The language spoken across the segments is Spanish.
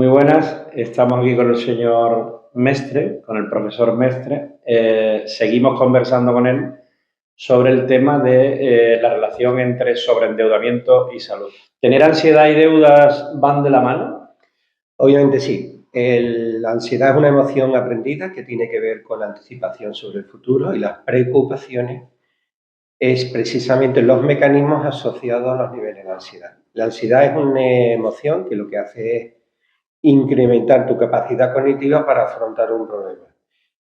Muy buenas, estamos aquí con el señor Mestre, con el profesor Mestre. Seguimos conversando con él sobre el tema de la relación entre sobreendeudamiento y salud. ¿Tener ansiedad y deudas van de la mano? Obviamente sí. La ansiedad es una emoción aprendida que tiene que ver con la anticipación sobre el futuro y las preocupaciones es precisamente los mecanismos asociados a los niveles de ansiedad. La ansiedad es una emoción que lo que hace es incrementar tu capacidad cognitiva para afrontar un problema,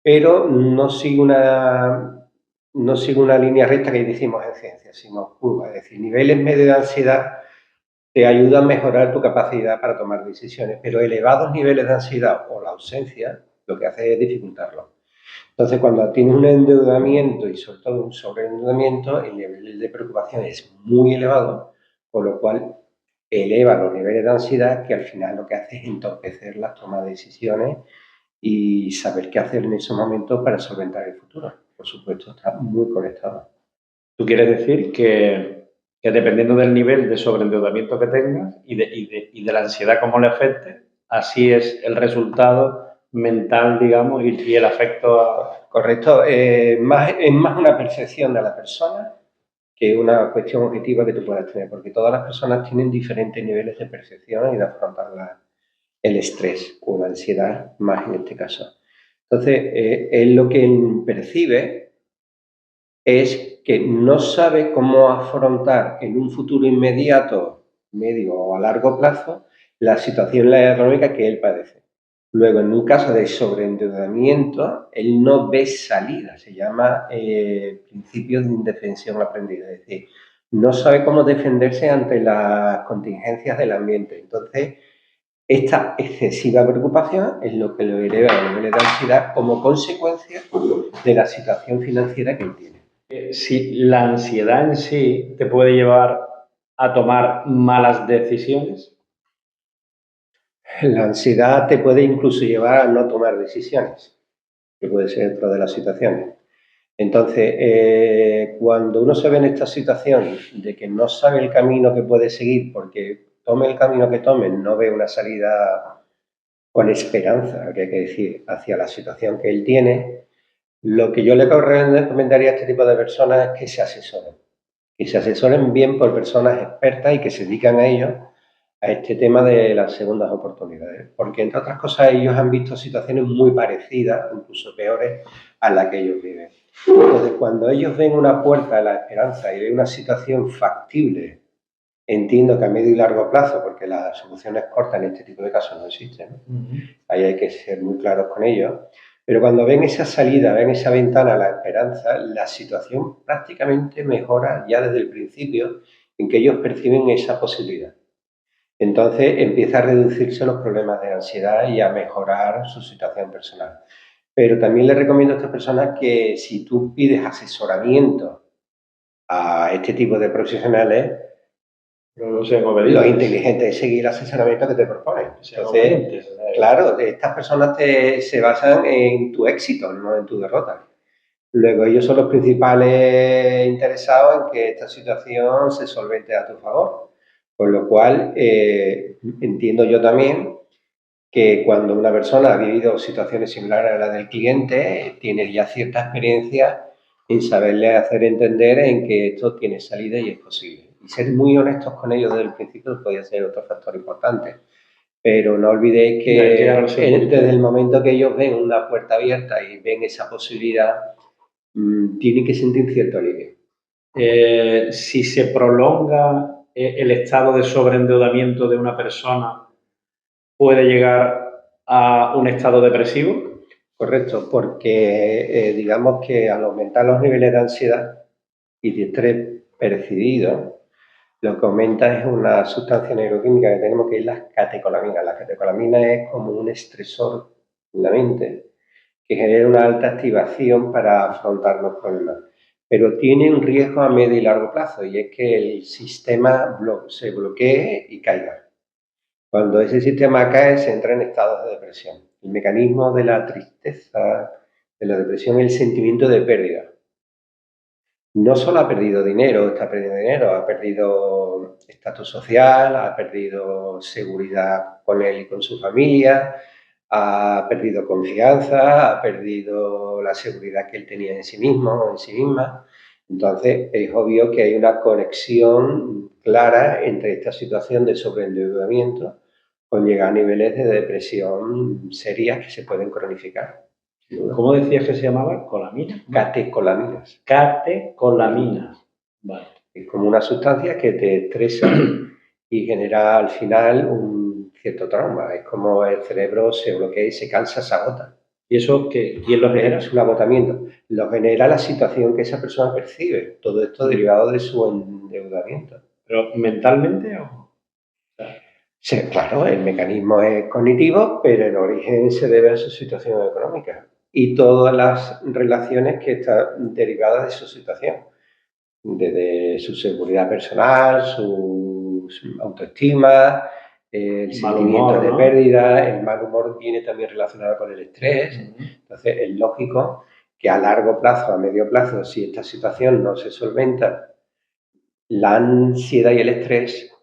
pero no sigue una línea recta que decimos en ciencia, sino curva. Es decir, niveles medios de ansiedad te ayuda a mejorar tu capacidad para tomar decisiones, pero elevados niveles de ansiedad o la ausencia lo que hace es dificultarlo. Entonces, cuando tienes un endeudamiento y sobre todo un sobreendeudamiento, el nivel de preocupación es muy elevado, con lo cual eleva los niveles de ansiedad que al final lo que hace es entorpecer la toma de decisiones y saber qué hacer en ese momento para solventar el futuro. Por supuesto, está muy conectado. ¿Tú quieres decir que dependiendo del nivel de sobreendeudamiento que tengas y de la ansiedad cómo le afecte, así es el resultado mental, digamos, y el afecto a... Correcto, es más una percepción de la persona que una cuestión objetiva que tú puedas tener, porque todas las personas tienen diferentes niveles de percepción y de afrontar el estrés o la ansiedad, más en este caso. Entonces, él lo que percibe es que no sabe cómo afrontar en un futuro inmediato, medio o a largo plazo, la situación económica que él padece. Luego, en un caso de sobreendeudamiento, él no ve salida, se llama principio de indefensión aprendida, es decir, no sabe cómo defenderse ante las contingencias del ambiente. Entonces, esta excesiva preocupación es lo que lo eleva a niveles de ansiedad como consecuencia de la situación financiera que él tiene. Si la ansiedad en sí te puede llevar a tomar malas decisiones. La ansiedad te puede incluso llevar a no tomar decisiones, que puede ser otra de las situaciones. Entonces, cuando uno se ve en esta situación de que no sabe el camino que puede seguir, porque tome el camino que tome, no ve una salida con esperanza, que hay que decir, hacia la situación que él tiene, lo que yo le recomendaría a este tipo de personas es que se asesoren bien por personas expertas y que se dedican a ello, a este tema de las segundas oportunidades, porque entre otras cosas ellos han visto situaciones muy parecidas, incluso peores, a las que ellos viven. Entonces, cuando ellos ven una puerta a la esperanza y ven una situación factible, entiendo que a medio y largo plazo, porque las soluciones cortas en este tipo de casos no existen, ¿no? Ahí hay que ser muy claros con ellos, pero cuando ven esa salida, ven esa ventana a la esperanza, la situación prácticamente mejora ya desde el principio en que ellos perciben esa posibilidad. Entonces empieza a reducirse los problemas de ansiedad y a mejorar su situación personal. Pero también le recomiendo a estas personas que si tú pides asesoramiento a este tipo de profesionales, No sean lo obedientes. inteligente es seguir el asesoramiento que te proponen. Sean Entonces, obedientes. claro, estas personas se basan en tu éxito, no en tu derrota. Luego ellos son los principales interesados en que esta situación se solvente a tu favor. Con lo cual, entiendo yo también que cuando una persona ha vivido situaciones similares a la del cliente, tiene ya cierta experiencia en saberle hacer entender en que esto tiene salida y es posible. Y ser muy honestos con ellos desde el principio podría ser otro factor importante. Pero no olvidéis que desde el momento que ellos ven una puerta abierta y ven esa posibilidad, tienen que sentir cierto alivio. Si se prolonga el estado de sobreendeudamiento de una persona, puede llegar a un estado depresivo. Correcto, porque digamos que al aumentar los niveles de ansiedad y de estrés percibido, lo que aumenta es una sustancia neuroquímica que tenemos que es la catecolamina. La catecolamina es como un estresor en la mente que genera una alta activación para afrontar los problemas. Pero tiene un riesgo a medio y largo plazo y es que el sistema se bloquee y caiga. Cuando ese sistema cae, se entra en estados de depresión. El mecanismo de la tristeza, de la depresión, es el sentimiento de pérdida. no solo ha perdido dinero, ha perdido estatus social, ha perdido seguridad con él y con su familia, ha perdido confianza, ha perdido la seguridad que él tenía en sí mismo o en sí misma. Entonces, es obvio que hay una conexión clara entre esta situación de sobreendeudamiento con llegar a niveles de depresión serias que se pueden cronificar. ¿Cómo decías que se llamaba? ¿Colamina? Catecolaminas. Catecolaminas. Vale. Es como una sustancia que te estresa y genera al final un cierto trauma. Es como el cerebro se bloquea y se cansa, se agota. ¿Y eso quién lo genera? Es un agotamiento. Lo genera la situación que esa persona percibe. Todo esto derivado de su endeudamiento. ¿Pero mentalmente o...? Sí, claro, el mecanismo es cognitivo, pero el origen se debe a su situación económica y todas las relaciones que están derivadas de su situación, desde su seguridad personal, su autoestima, el sentimiento de pérdida, el mal humor viene también relacionado con el estrés. Entonces, es lógico que a largo plazo, a medio plazo, si esta situación no se solventa, la ansiedad y el estrés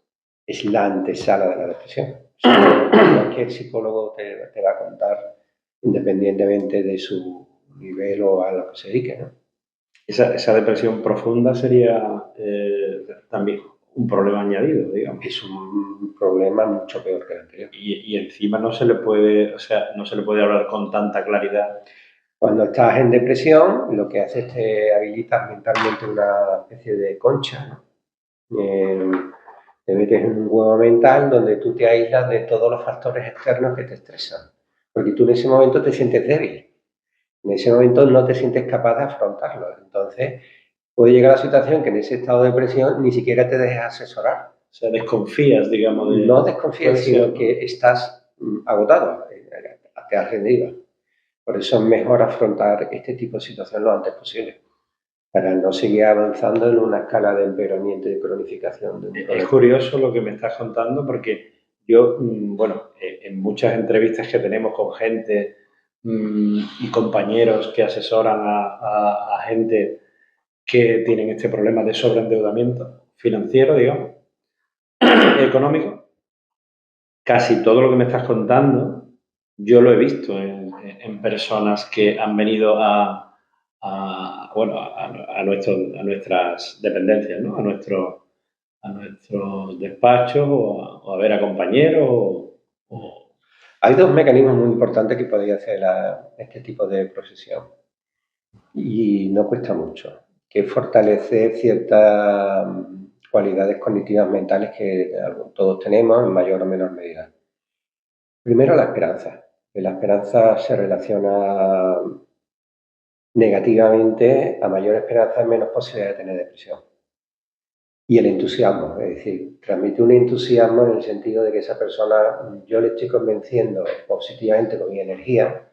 es la antesala de la depresión. Cualquier psicólogo te va a contar, independientemente de su nivel o a lo que se dedique, ¿no? Esa depresión profunda sería también un problema añadido, digamos. Es un problema mucho peor que el anterior. Y encima no se le puede, no se le puede hablar con tanta claridad. Cuando estás en depresión, lo que hace es te habilitas mentalmente una especie de concha, ¿no? Te metes en un huevo mental donde tú te aíslas de todos los factores externos que te estresan. Porque tú en ese momento te sientes débil. En ese momento no te sientes capaz de afrontarlo. Entonces, puede llegar a la situación que en ese estado de depresión ni siquiera te dejes asesorar. O sea, desconfías, digamos. No desconfías, sino que estás agotado, te has rendido. Por eso es mejor afrontar este tipo de situación lo antes posible, para no seguir avanzando en una escala de empeoramiento y de cronificación de un problema. Es curioso lo que me estás contando porque yo, bueno, en muchas entrevistas que tenemos con gente y compañeros que asesoran a gente que tienen este problema de sobreendeudamiento financiero, digamos, económico, casi todo lo que me estás contando yo lo he visto en personas que han venido a nuestras dependencias, ¿no? a nuestros despachos o a ver a compañeros. Hay dos mecanismos muy importantes que podría hacer este tipo de profesión y no cuesta mucho, que es fortalecer ciertas cualidades cognitivas mentales que todos tenemos en mayor o menor medida. Primero, la esperanza. La esperanza se relaciona negativamente, a mayor esperanza, menos posibilidad de tener depresión. Y el entusiasmo, es decir, transmite un entusiasmo en el sentido de que esa persona, yo le estoy convenciendo positivamente con mi energía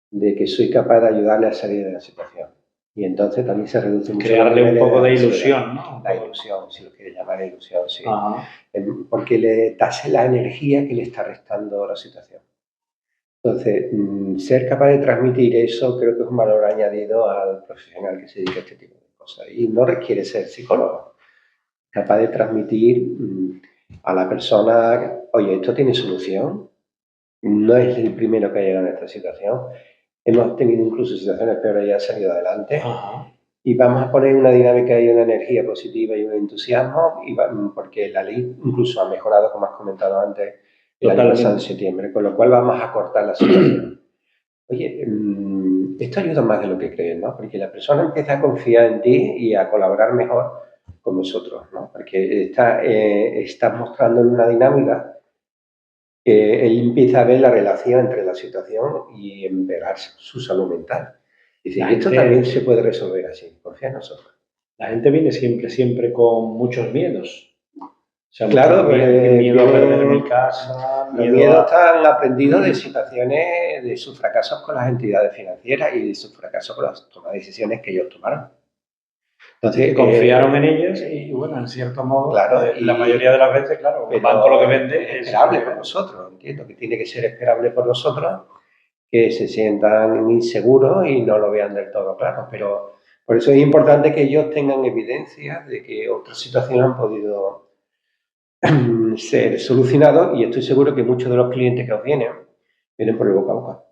de que soy capaz de ayudarle a salir de la situación. Y entonces también se reduce mucho. Crearle un poco de ilusión, ¿no? La ilusión, si lo quieres llamar ilusión, sí. Porque le das la energía que le está restando la situación. Entonces, ser capaz de transmitir eso creo que es un valor añadido al profesional que se dedica a este tipo de cosas. Y no requiere ser psicólogo. Capaz de transmitir a la persona, oye, esto tiene solución. No es el primero que ha llegado a esta situación. Hemos tenido incluso situaciones peores y ha salido adelante. Y vamos a poner una dinámica y una energía positiva y un entusiasmo, porque la ley incluso ha mejorado, como has comentado antes, el año pasado en septiembre, con lo cual vamos a cortar la situación. Oye, esto ayuda más de lo que crees, ¿no? Porque la persona empieza a confiar en ti y a colaborar mejor con nosotros, ¿no? Porque estás mostrando en una dinámica que él empieza a ver la relación entre la situación y empeorar su salud mental. Y esto también se puede resolver así, confía en nosotros. La gente viene siempre con muchos miedos. O sea, claro, miedo a perder mi casa. Los miedos están aprendidos de situaciones, de sus fracasos con las entidades financieras y de sus fracasos con las tomas de decisiones que ellos tomaron. Entonces, confiaron en ellos y, bueno, en cierto modo, claro, la mayoría de las veces, claro, el banco lo que vende es esperable por nosotros. Entiendo que tiene que ser esperable por nosotros, que se sientan inseguros y no lo vean del todo claro, pero Por eso es importante que ellos tengan evidencia de que otras situaciones han podido ser solucionadas, y estoy seguro que muchos de los clientes que os vienen por el boca a boca.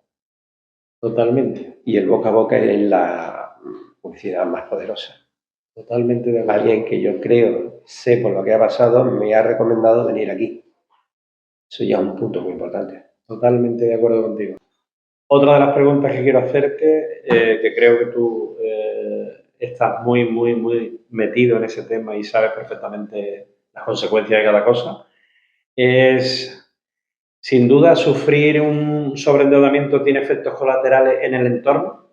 Totalmente. Y el boca a boca es la publicidad más poderosa. Totalmente de acuerdo. Alguien que yo creo, sé por lo que ha pasado, me ha recomendado venir aquí. Eso ya es un punto muy importante. Totalmente de acuerdo contigo. Otra de las preguntas que quiero hacerte, que creo que tú estás muy, muy, muy metido en ese tema y sabes perfectamente las consecuencias de cada cosa, es, sin duda, sufrir un sobreendeudamiento tiene efectos colaterales en el entorno.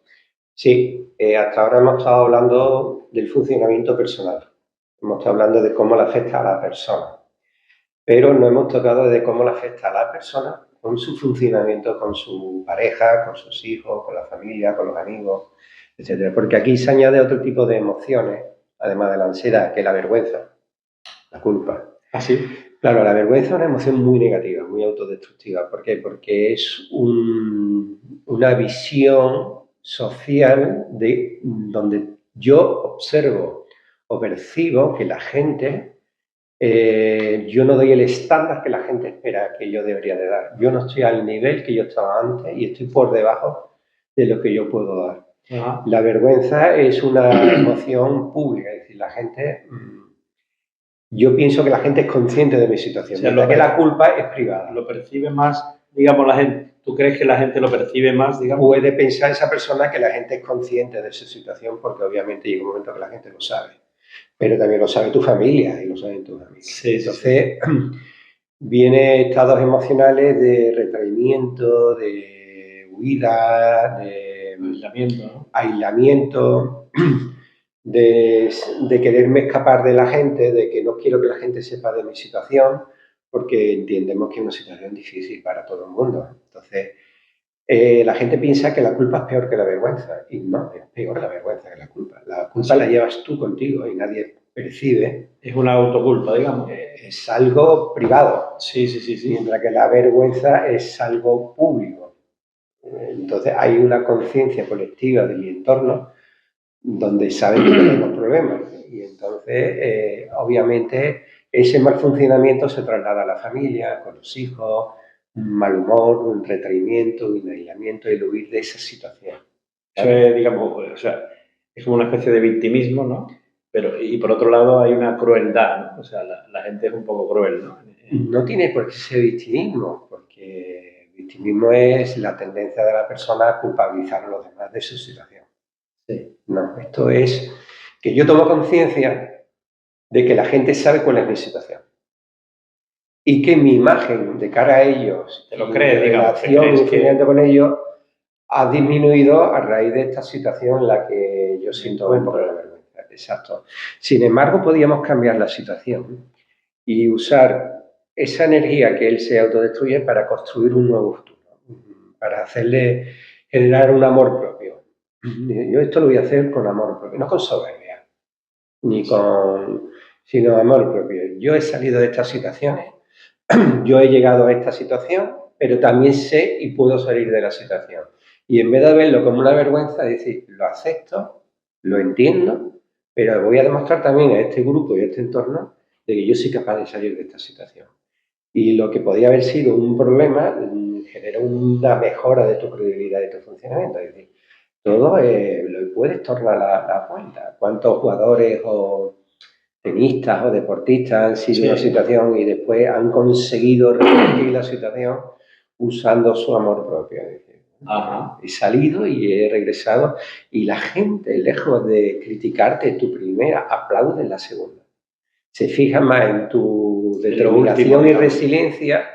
Sí, hasta ahora hemos estado hablando del funcionamiento personal. Hemos estado hablando de cómo le afecta a la persona. Pero no hemos tocado de cómo le afecta a la persona con su funcionamiento, con su pareja, con sus hijos, con la familia, con los amigos, etc. Porque aquí se añade otro tipo de emociones, además de la ansiedad, que es la vergüenza, la culpa. Así. Claro, la vergüenza es una emoción muy negativa, muy autodestructiva. ¿Por qué? Porque es una visión social de donde yo observo o percibo que la gente, yo no doy el estándar que la gente espera que yo debería de dar. Yo no estoy al nivel que yo estaba antes y estoy por debajo de lo que yo puedo dar. Ajá. La vergüenza es una emoción pública, es decir, la gente... Yo pienso que la gente es consciente de mi situación, O sea, mientras que la culpa es privada. Lo percibe más, digamos, la gente. ¿Tú crees que la gente lo percibe más, digamos? Puede pensar esa persona que la gente es consciente de su situación, porque obviamente llega un momento que la gente lo sabe. Pero también lo sabe tu familia y lo saben tus amigos. Sí, Entonces, viene estados emocionales de retraimiento, de huida, de aislamiento, ¿no? aislamiento, de quererme escapar de la gente, de que no quiero que la gente sepa de mi situación, porque entendemos que es una situación difícil para todo el mundo. Entonces, la gente piensa que la culpa es peor que la vergüenza, y no, es peor la vergüenza que la culpa. La culpa la llevas tú contigo y nadie percibe. Es una autoculpa, digamos. Es algo privado. Sí, sí, sí, sí. Mientras que la vergüenza es algo público. Entonces hay una conciencia colectiva de mi entorno donde saben que tenemos problemas. Y entonces, obviamente, ese mal funcionamiento se traslada a la familia, con los hijos, un mal humor, un retraimiento, un aislamiento, el huir de esa situación. Eso es, digamos, o sea, es como una especie de victimismo, ¿no? Pero, y por otro lado hay una crueldad, ¿no? O sea, la gente es un poco cruel, ¿no? No tiene por qué ser victimismo, porque victimismo es la tendencia de la persona a culpabilizar a los demás de su situación. Sí. No, esto es que yo tomo conciencia de que la gente sabe cuál es mi situación y que mi imagen de cara a ellos, te lo crees, mi digamos, relación y funcionamiento con ellos ha disminuido a raíz de esta situación en la que yo siento un poco de vergüenza. Exacto. Sin embargo, podíamos cambiar la situación y usar esa energía que él se autodestruye para construir un nuevo futuro, para hacerle generar un amor propio. Yo esto lo voy a hacer con amor propio, no con soberbia, ni con, sino amor propio. Yo he salido de estas situaciones, yo he llegado a esta situación, pero también sé y puedo salir de la situación. Y en vez de verlo como una vergüenza, decir, lo acepto, lo entiendo, pero voy a demostrar también a este grupo y a este entorno de que yo soy capaz de salir de esta situación. Y lo que podía haber sido un problema genera una mejora de tu credibilidad, de tu funcionamiento. Es decir, todo lo puedes tornar la vuelta. ¿Cuántos jugadores o tenistas o deportistas han sido en una situación y después han conseguido revertir la situación usando su amor propio? Es decir, he salido y he regresado y la gente, lejos de criticarte tu primera, aplaude la segunda. Se fija más en tu determinación y resiliencia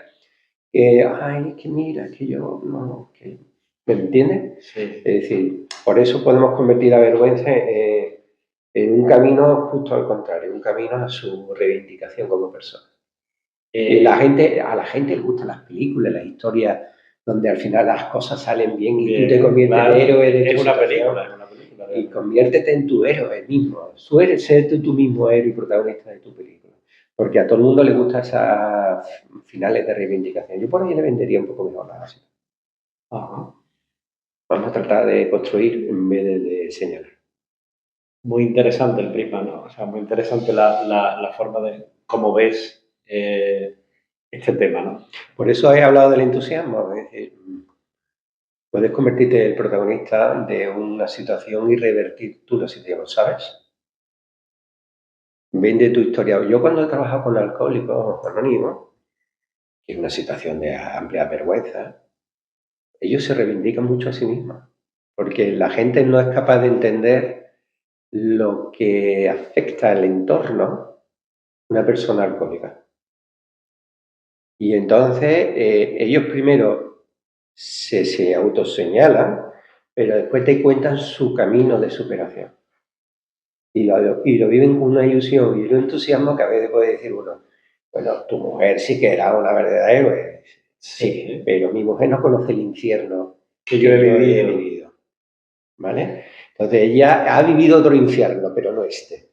que, ay, que mira, que yo no, que... ¿Me entiendes? Sí. Es decir, por eso podemos convertir la vergüenza en un camino justo al contrario, un camino a su reivindicación como persona. A la gente le gustan las películas, las historias donde al final las cosas salen bien y tú te conviertes en héroe de tu situación. Es una película. Y conviértete en tu héroe mismo. Suele ser tú mismo héroe y protagonista de tu película. Porque a todo el mundo le gustan esas finales de reivindicación. Yo por ahí le vendería un poco mejor la base. Vamos a tratar de construir en vez de señalar. Muy interesante el prisma, ¿no? O sea, muy interesante la forma de cómo ves este tema, ¿no? Por eso he hablado del entusiasmo. Es decir, puedes convertirte en el protagonista de una situación y revertir tú la situación, ¿sabes? Vende tu historia. Yo cuando he trabajado con alcohólicos anónimos, que es una situación de amplia vergüenza, ellos se reivindican mucho a sí mismos, porque la gente no es capaz de entender lo que afecta al entorno a una persona alcohólica. Y entonces ellos primero se autoseñalan, pero después te cuentan su camino de superación. Y lo viven con una ilusión y un entusiasmo que a veces puede decir uno, bueno, tu mujer sí que era una verdadera héroe. Sí, pero mi mujer no conoce el infierno que yo he vivido. ¿Vale? Entonces ella ha vivido otro infierno, pero no este.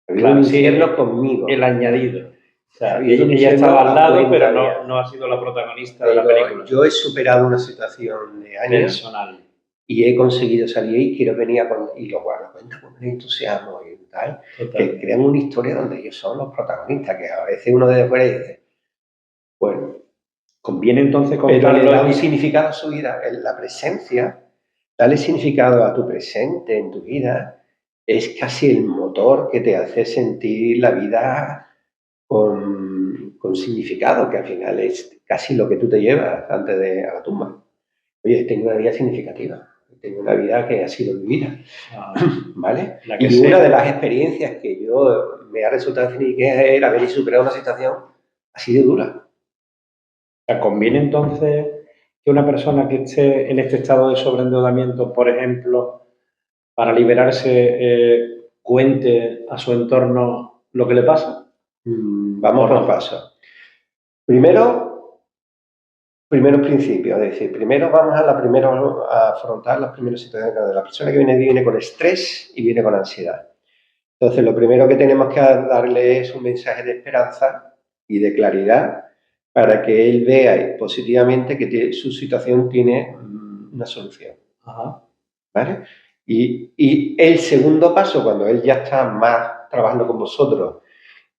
Ha vivido un infierno conmigo. El añadido. O sea, ella estaba al lado, pero no ha sido la protagonista de la película. Yo he superado una situación de años personal y he conseguido salir y quiero venir y lo cuenta con un entusiasmo y tal, que crean una historia donde ellos son los protagonistas, que a veces uno desde fuera dice, bueno, conviene entonces pero le da un significado a su vida, en la presencia, darle significado a tu presente en tu vida, es casi el motor que te hace sentir la vida con significado, que al final es casi lo que tú te llevas antes de a la tumba. Oye, tengo una vida significativa, tengo una vida que ha sido vivida, ¿vale? Y una de las experiencias que yo me ha resultado significativa es haber superado una situación así de dura. O sea, ¿conviene entonces que una persona que esté en este estado de sobreendeudamiento, por ejemplo, para liberarse, cuente a su entorno lo que le pasa? Vamos por pasos. Primeros principios, es decir, primero vamos a afrontar las primeras situaciones de la persona que viene con estrés y viene con ansiedad. Entonces, lo primero que tenemos que darle es un mensaje de esperanza y de claridad para que él vea positivamente que su situación tiene una solución. Ajá. ¿Vale? Y el segundo paso, cuando él ya está más trabajando con vosotros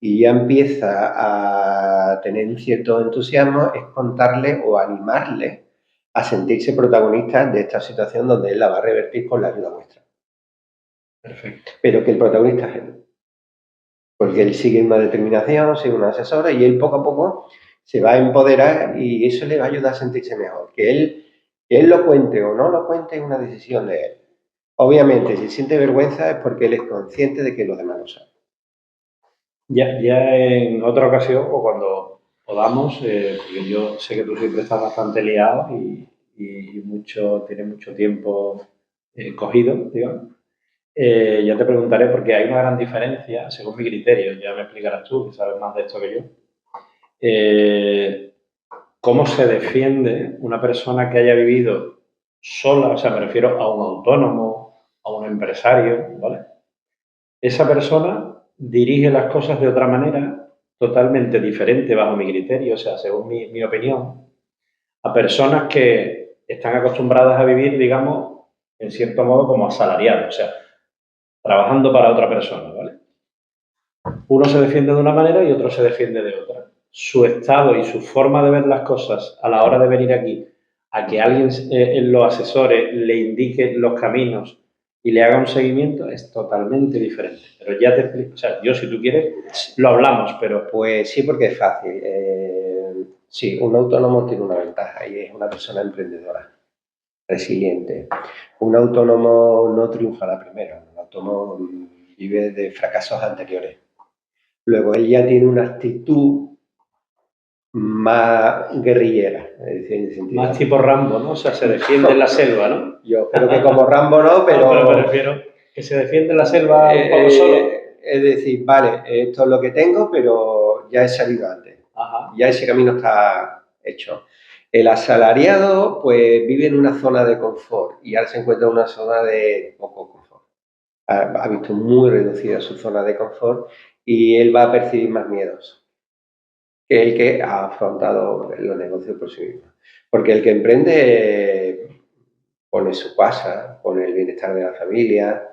y ya empieza a tener un cierto entusiasmo, es contarle o animarle a sentirse protagonista de esta situación donde él la va a revertir con la ayuda vuestra. Perfecto. Pero que el protagonista es él. Porque él sigue una determinación, sigue una asesora y él poco a poco se va a empoderar y eso le va a ayudar a sentirse mejor. Que él lo cuente o no lo cuente es una decisión de él. Obviamente, si siente vergüenza es porque él es consciente de que los demás lo saben. Ya en otra ocasión o cuando podamos, porque yo sé que tú siempre estás bastante liado y tienes mucho tiempo cogido, digamos. Ya te preguntaré porque hay una gran diferencia, según mi criterio, ya me explicarás tú, que sabes más de esto que yo. ¿Cómo se defiende una persona que haya vivido sola? O sea, me refiero a un autónomo, a un empresario, ¿vale? Esa persona dirige las cosas de otra manera, totalmente diferente bajo mi criterio, o sea, según mi opinión, a personas que están acostumbradas a vivir, digamos, en cierto modo como asalariados, o sea, trabajando para otra persona, ¿vale? Uno se defiende de una manera y otro se defiende de otra. Su estado y su forma de ver las cosas a la hora de venir aquí, a que alguien lo asesore, le indique los caminos y le haga un seguimiento, es totalmente diferente. Pero ya te explico, o sea, yo si tú quieres, lo hablamos, pero... Pues sí, porque es fácil. Sí, un autónomo tiene una ventaja y es una persona emprendedora, resiliente. Un autónomo no triunfará primero, un autónomo vive de fracasos anteriores. Luego él ya tiene una actitud más guerrillera. Es decir, más tipo Rambo, ¿no? O sea, se defiende en la selva, ¿no? Yo creo que como Rambo no, pero... No, pero me refiero que se defiende en la selva un poco solo. Es decir, vale, esto es lo que tengo, pero ya he salido antes. Ajá. Ya ese camino está hecho. El asalariado, pues, vive en una zona de confort y ahora se encuentra en una zona de poco confort. Ha visto muy reducida su zona de confort y él va a percibir más miedos que el que ha afrontado los negocios por sí mismo. Porque el que emprende pone su casa, pone el bienestar de la familia,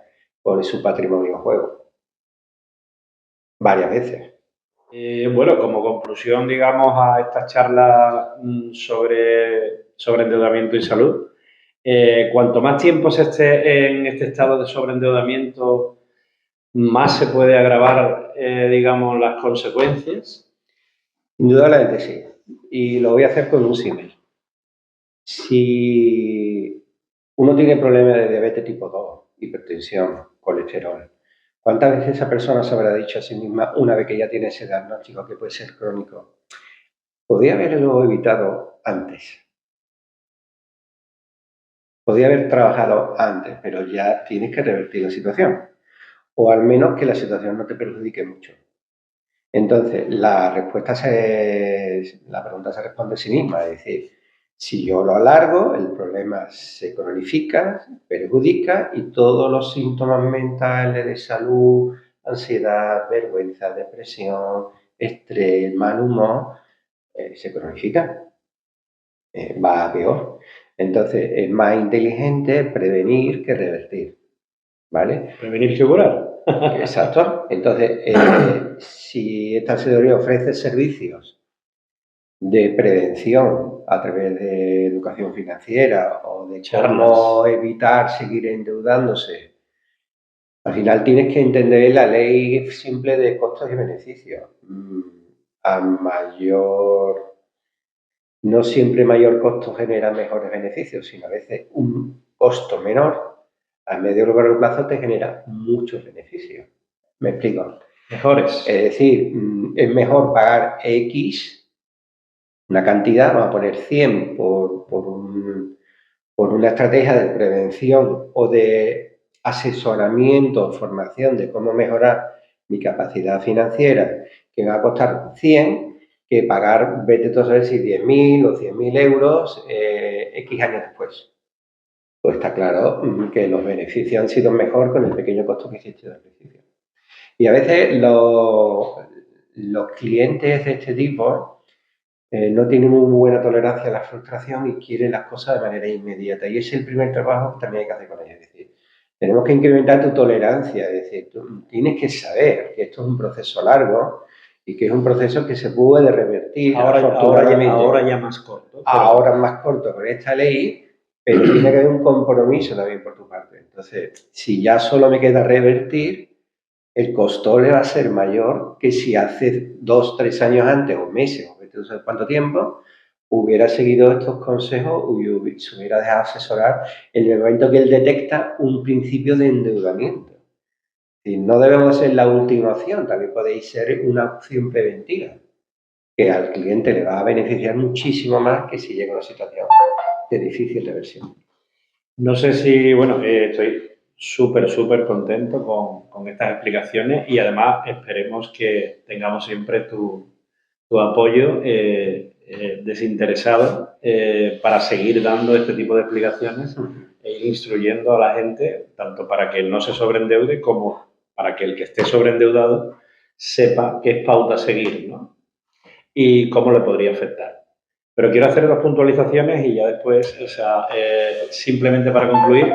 pone su patrimonio en juego. Varias veces. Bueno, como conclusión, digamos, a esta charla sobre endeudamiento y salud, cuanto más tiempo se esté en este estado de sobreendeudamiento, más se puede agravar, digamos, las consecuencias. Indudablemente sí. Y lo voy a hacer con un símil. Si uno tiene problemas de diabetes tipo 2, hipertensión, colesterol, ¿cuántas veces esa persona se habrá dicho a sí misma, una vez que ya tiene ese diagnóstico que puede ser crónico, podría haberlo evitado antes? Podría haber trabajado antes, pero ya tienes que revertir la situación. O al menos que la situación no te perjudique mucho. Entonces, la pregunta se responde a sí misma, es decir, si yo lo alargo, el problema se cronifica, perjudica y todos los síntomas mentales de salud, ansiedad, vergüenza, depresión, estrés, mal humor, se cronifican, va a peor. Entonces, es más inteligente prevenir que revertir, ¿vale? Prevenir que curar. Exacto. Entonces, si esta asesoría ofrece servicios de prevención a través de educación financiera o de cómo evitar seguir endeudándose, al final tienes que entender la ley simple de costos y beneficios. A mayor, no siempre mayor costo genera mejores beneficios, sino a veces un costo menor a medio o largo plazo te genera muchos beneficios. ¿Me explico? Mejores. Es decir, es mejor pagar X, una cantidad, vamos a poner 100 por una estrategia de prevención o de asesoramiento o formación de cómo mejorar mi capacidad financiera, que me va a costar 100, que pagar, vete tú a saber si 10.000 o 100.000 euros X años después. Pues está claro que los beneficios han sido mejor con el pequeño costo que existe al principio. Y a veces los clientes de este tipo no tienen muy buena tolerancia a la frustración y quieren las cosas de manera inmediata. Y ese es el primer trabajo que también hay que hacer con ellos. Es decir, tenemos que incrementar tu tolerancia. Es decir, tú tienes que saber que esto es un proceso largo y que es un proceso que se puede revertir, afortunadamente. Ahora ya más corto. Ahora más corto con esta ley, pero tiene que haber un compromiso también por tu parte. Entonces, si ya solo me queda revertir, el costo le va a ser mayor que si hace 2, 3 años antes o meses, o no sé cuánto tiempo, hubiera seguido estos consejos y se hubiera dejado asesorar en el momento que él detecta un principio de endeudamiento. Y no debemos ser la última opción, también podéis ser una opción preventiva, que al cliente le va a beneficiar muchísimo más que si llega a una situación de difícil reversión. No sé si, bueno, estoy súper contento con estas explicaciones y además esperemos que tengamos siempre tu apoyo desinteresado para seguir dando este tipo de explicaciones e ir instruyendo a la gente, tanto para que no se sobreendeude como para que el que esté sobreendeudado sepa qué pauta seguir, ¿no? Y cómo le podría afectar. Pero quiero hacer dos puntualizaciones y ya después, o sea, simplemente para concluir,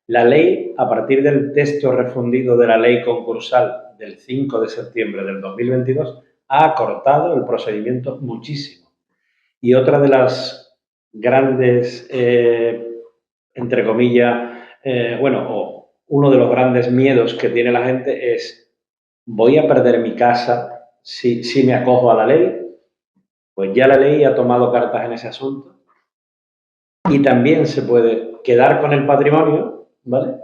la ley, a partir del texto refundido de la ley concursal del 5 de septiembre del 2022, ha acortado el procedimiento muchísimo. Y otra de las grandes, entre comillas, o uno de los grandes miedos que tiene la gente es, ¿voy a perder mi casa si me acojo a la ley? Pues ya la ley ha tomado cartas en ese asunto y también se puede quedar con el patrimonio, ¿vale?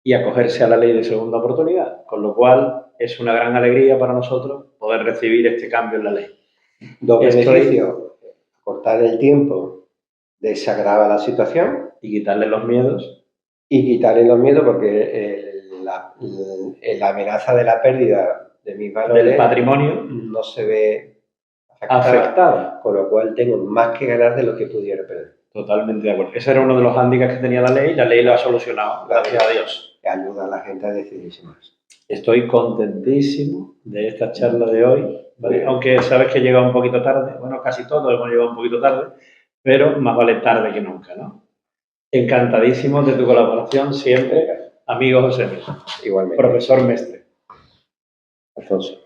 Y acogerse a la ley de segunda oportunidad, con lo cual es una gran alegría para nosotros poder recibir este cambio en la ley. Dos beneficios: cortar el tiempo, desagrava la situación y quitarle los miedos. Y quitarle los miedos porque la amenaza de la pérdida de mis valores del patrimonio no se ve afectada, con lo cual tengo más que ganar de lo que pudiera perder. Totalmente de acuerdo. Ese era uno de los hándicaps que tenía la ley lo ha solucionado, gracias a Dios. Que ayuda a la gente a decidirse más. Estoy contentísimo de esta charla de hoy, ¿vale? Aunque sabes que he llegado un poquito tarde, bueno, casi todos hemos llegado un poquito tarde, pero más vale tarde que nunca, ¿no? Encantadísimo de tu colaboración siempre. Amigo José, Igualmente. profesor Mestre. Alfonso.